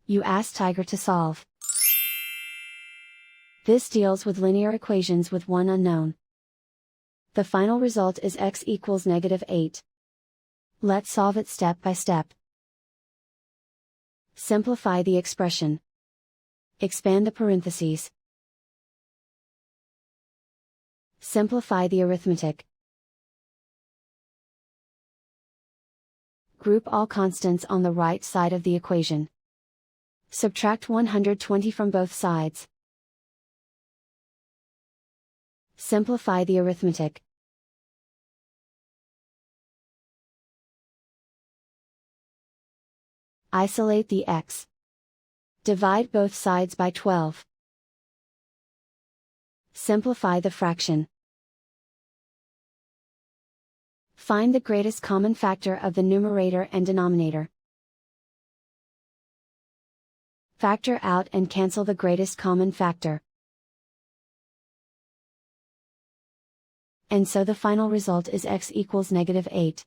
You ask Tiger to solve. This deals with linear equations with one unknown. The final result is x equals -8. Let's solve it step by step. Simplify the expression. Expand the parentheses. Simplify the arithmetic. Group all constants on the right side of the equation. Subtract 120 from both sides. Simplify the arithmetic. Isolate the x. Divide both sides by 12. Simplify the fraction. Find the greatest common factor of the numerator and denominator. Factor out and cancel the greatest common factor. And so the final result is x equals -8.